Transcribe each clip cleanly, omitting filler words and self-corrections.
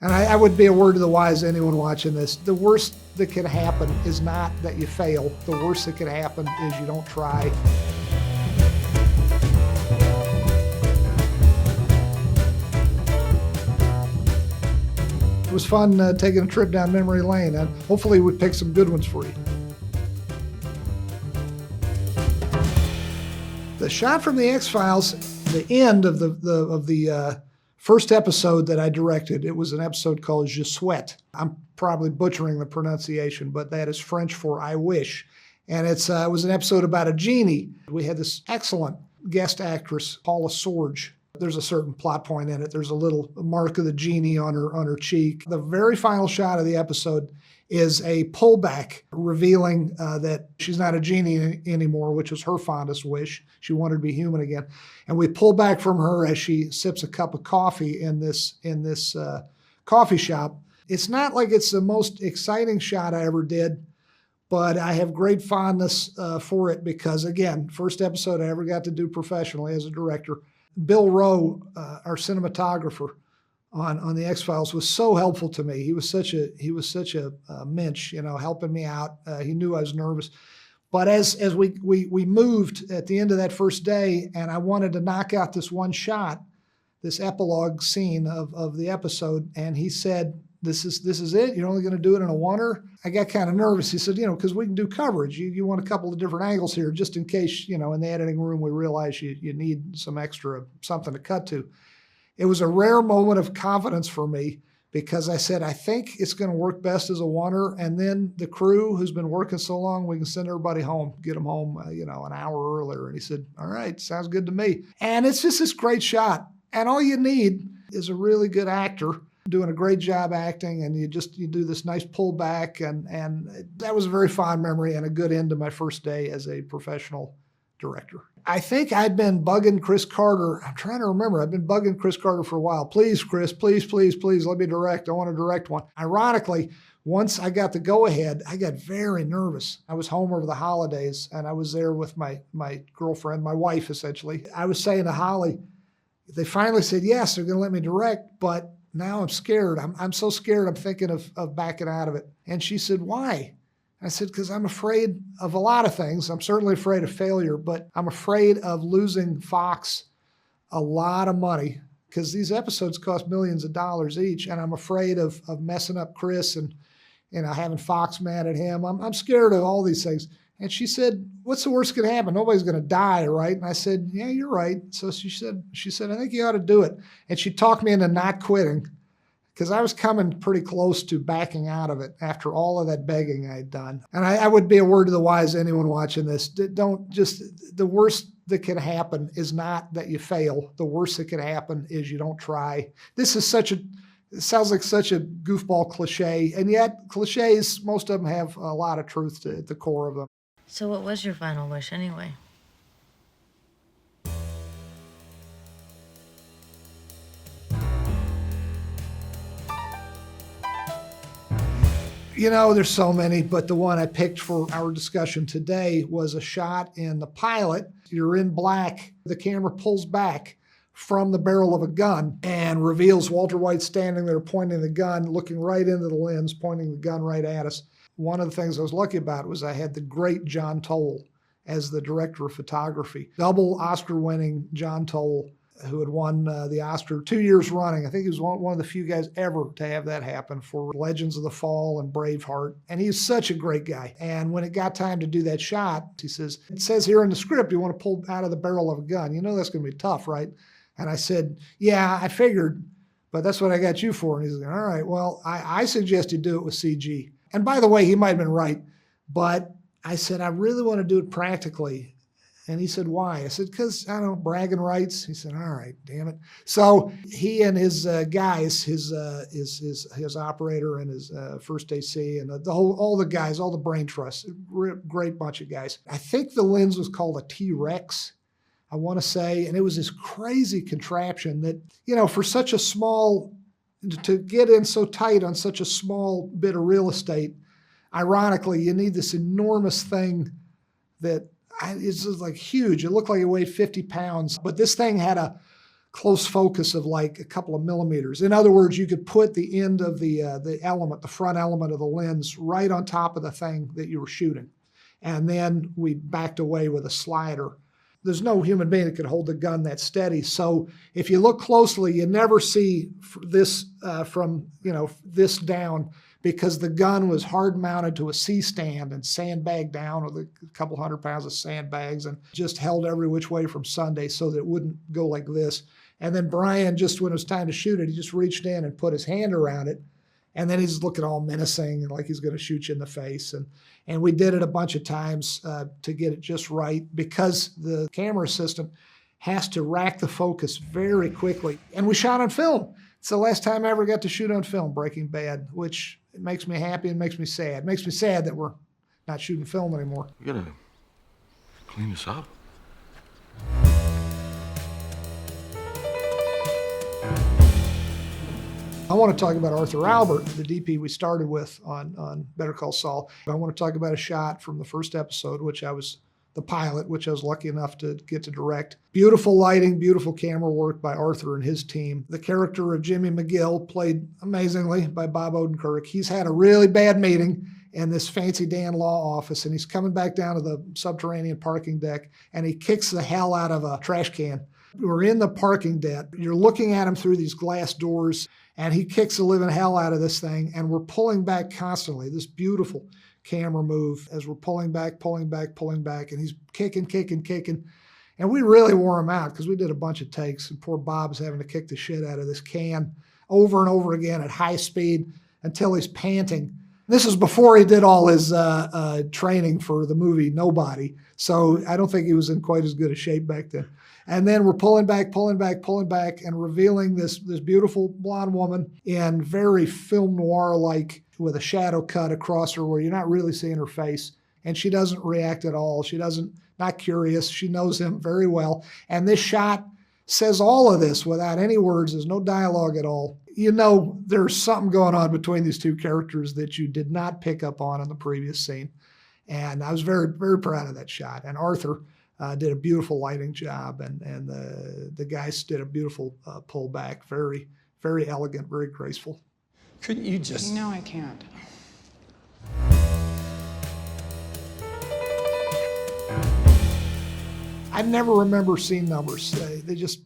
And I would be a word to the wise to anyone watching this. The worst that could happen is not that you fail. The worst that could happen is you don't try. It was fun taking a trip down memory lane, and hopefully we picked some good ones for you. The shot from the X-Files, the end of the first episode that I directed, it was an episode called Je Souhaite. I'm probably butchering the pronunciation, but that is French for I wish. And it was an episode about a genie. We had this excellent guest actress, Paula Sorge. There's a certain plot point in it. There's a little mark of the genie on her cheek. The very final shot of the episode is a pullback revealing that she's not a genie anymore, which was her fondest wish. She wanted to be human again. And we pull back from her as she sips a cup of coffee in this coffee shop. It's not like it's the most exciting shot I ever did, but I have great fondness for it because, again, first episode I ever got to do professionally as a director. Bill Rowe, our cinematographer on the X-Files, was so helpful to me. He was such a mensch, helping me out. He knew I was nervous. But as we moved at the end of that first day, and I wanted to knock out this one shot, this epilogue scene of the episode, and he said, this is it? You're only going to do it in a oneer? I got kind of nervous. He said, because we can do coverage. You want a couple of different angles here just in case, in the editing room we realize you need some extra something to cut to. It was a rare moment of confidence for me because I said, I think it's going to work best as a oneer, and then the crew who's been working so long, we can send everybody home, get them home, an hour earlier. And he said, all right, sounds good to me. And it's just this great shot. And all you need is a really good actor doing a great job acting, and you do this nice pullback, and that was a very fond memory and a good end to my first day as a professional director. I think I'd been bugging Chris Carter. I'm trying to remember. I've been bugging Chris Carter for a while. Please, Chris, please, let me direct. I want to direct one. Ironically, once I got the go-ahead, I got very nervous. I was home over the holidays, and I was there with my girlfriend, my wife, essentially. I was saying to Holly, they finally said, yes, they're going to let me direct, but now I'm scared. I'm so scared I'm thinking of backing out of it. And she said, why? I said, because I'm afraid of a lot of things. I'm certainly afraid of failure, but I'm afraid of losing Fox a lot of money because these episodes cost millions of dollars each, and I'm afraid of messing up Chris and having Fox mad at him. I'm scared of all these things. And she said, what's the worst that could happen? Nobody's going to die, right? And I said, yeah, you're right. So she said, I think you ought to do it. And she talked me into not quitting because I was coming pretty close to backing out of it after all of that begging I had done. And I would be a word to the wise to anyone watching this. The worst that could happen is not that you fail. The worst that could happen is you don't try. This is it sounds like such a goofball cliche, and yet cliches, most of them have a lot of truth at the core of them. So what was your final wish anyway? There's so many, but the one I picked for our discussion today was a shot in the pilot. You're in black. The camera pulls back from the barrel of a gun and reveals Walter White standing there pointing the gun, looking right into the lens, pointing the gun right at us. One of the things I was lucky about was I had the great John Toll as the director of photography. Double Oscar-winning John Toll, who had won the Oscar 2 years running. I think he was one of the few guys ever to have that happen for Legends of the Fall and Braveheart. And he's such a great guy. And when it got time to do that shot, he says, it says here in the script, you want to pull out of the barrel of a gun. That's going to be tough, right? And I said, yeah, I figured, but that's what I got you for. And he's like, all right, well, I suggest you do it with CG. And by the way, he might have been right, but I said, I really want to do it practically. And he said, why? I said, because, I don't know, bragging rights. He said, all right, damn it. So he and his guys, his operator and his first AC and all the guys, all the brain trusts, great bunch of guys. I think the lens was called a T-Rex, I want to say, and it was this crazy contraption that, for such a small, to get in so tight on such a small bit of real estate, ironically, you need this enormous thing that it's just like huge. It looked like it weighed 50 pounds, but this thing had a close focus of like a couple of millimeters. In other words, you could put the end of the element, the front element of the lens, right on top of the thing that you were shooting. And then we backed away with a slider. There's no human being that could hold the gun that steady. So if you look closely, you never see this from this down, because the gun was hard mounted to a C-stand and sandbagged down with a couple 100 pounds of sandbags, and just held every which way from Sunday so that it wouldn't go like this. And then Brian, just when it was time to shoot it, he just reached in and put his hand around it. And then he's looking all menacing and like he's going to shoot you in the face. And we did it a bunch of times to get it just right, because the camera assistant has to rack the focus very quickly. And we shot on film. It's the last time I ever got to shoot on film, Breaking Bad, which it makes me happy and makes me sad. It makes me sad that we're not shooting film anymore. You gotta clean this up. I want to talk about Arthur Albert, the DP we started with on Better Call Saul. I want to talk about a shot from the first episode, which I was the pilot, which I was lucky enough to get to direct. Beautiful lighting, beautiful camera work by Arthur and his team. The character of Jimmy McGill, played amazingly by Bob Odenkirk. He's had a really bad meeting in this fancy Dan law office, and he's coming back down to the subterranean parking deck, and he kicks the hell out of a trash can. We're in the parking deck. You're looking at him through these glass doors, and he kicks the living hell out of this thing, and we're pulling back constantly. This beautiful camera move as we're pulling back, and he's kicking. And we really wore him out because we did a bunch of takes, and poor Bob's having to kick the shit out of this can over and over again at high speed until he's panting. This is before he did all his training for the movie Nobody, so I don't think he was in quite as good a shape back then. And then we're pulling back, and revealing this beautiful blonde woman in very film noir-like, with a shadow cut across her where you're not really seeing her face. And she doesn't react at all. Not curious. She knows him very well. And this shot says all of this without any words. There's no dialogue at all. You know there's something going on between these two characters that you did not pick up on in the previous scene. And I was very, very proud of that shot. And Arthur did a beautiful lighting job, and the guys did a beautiful pullback. Very, very elegant, very graceful. Couldn't you just... No, I can't. I never remember scene numbers. They just,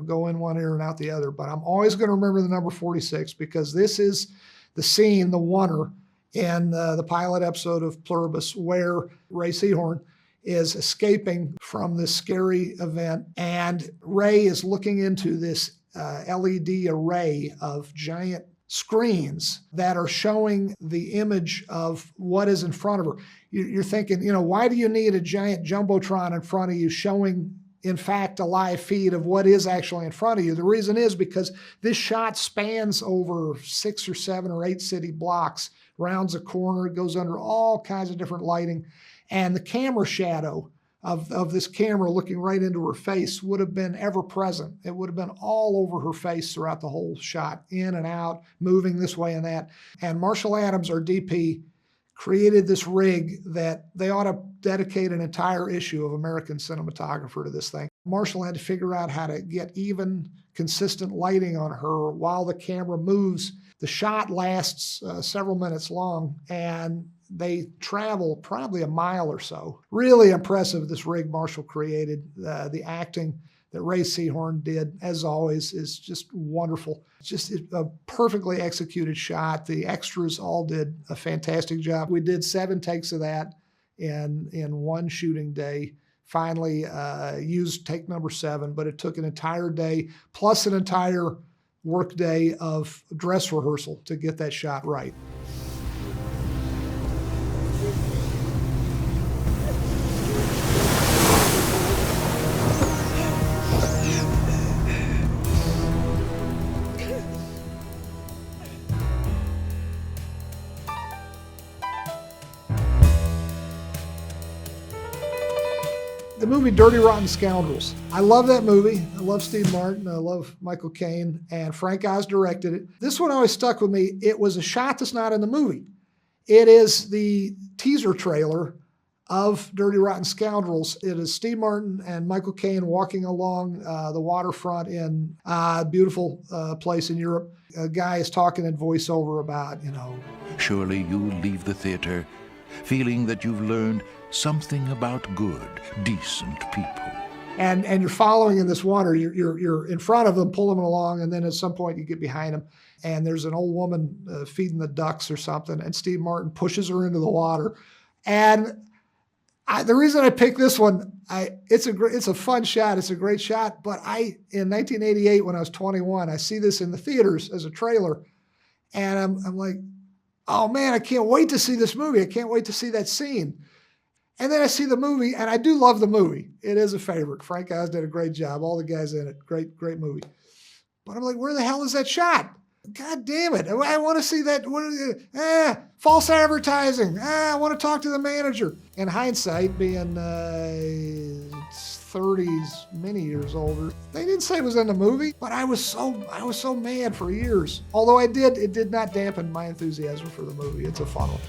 go in one ear and out the other. But I'm always going to remember the number 46, because this is the scene, the oneer, in the pilot episode of Pluribus, where Ray Seahorn is escaping from this scary event, and Ray is looking into this LED array of giant screens that are showing the image of what is in front of her. You're thinking, why do you need a giant jumbotron in front of you showing, in fact, a live feed of what is actually in front of you? The reason is because this shot spans over 6 or 7 or 8 city blocks, rounds a corner, it goes under all kinds of different lighting, and the camera shadow of this camera looking right into her face would have been ever present. It would have been all over her face throughout the whole shot, in and out, moving this way and that. And Marshall Adams, our DP, created this rig that they ought to dedicate an entire issue of American Cinematographer to this thing. Marshall had to figure out how to get even, consistent lighting on her while the camera moves. The shot lasts several minutes long, and they travel probably a mile or so. Really impressive, this rig Marshall created. The acting that Ray Seahorn did, as always, is just wonderful. Just a perfectly executed shot. The extras all did a fantastic job. We did 7 takes of that in one shooting day. Finally used take number 7, but it took an entire day, plus an entire work day of dress rehearsal to get that shot right. The movie Dirty Rotten Scoundrels. I love that movie. I love Steve Martin. I love Michael Caine. And Frank Oz directed it. This one always stuck with me. It was a shot that's not in the movie. It is the teaser trailer of Dirty Rotten Scoundrels. It is Steve Martin and Michael Caine walking along the waterfront in a beautiful place in Europe. A guy is talking in voiceover about, Surely you'll leave the theater feeling that you've learned something about good, decent people. and you're following in this water. You're in front of them, pulling them along, and then at some point you get behind them, and there's an old woman feeding the ducks or something, and Steve Martin pushes her into the water. And the reason I picked this one, it's a fun shot. It's a great shot. But in 1988, when I was 21, I see this in the theaters as a trailer, and I'm like, oh man, I can't wait to see this movie. I can't wait to see that scene. And then I see the movie, and I do love the movie. It is a favorite. Frank Oz did a great job. All the guys in it, great movie. But I'm like, where the hell is that shot? God damn it. I want to see that. False advertising. I want to talk to the manager. In hindsight, being 30s, many years older, they didn't say it was in the movie, but I was so mad for years. Although it did not dampen my enthusiasm for the movie. It's a fun one.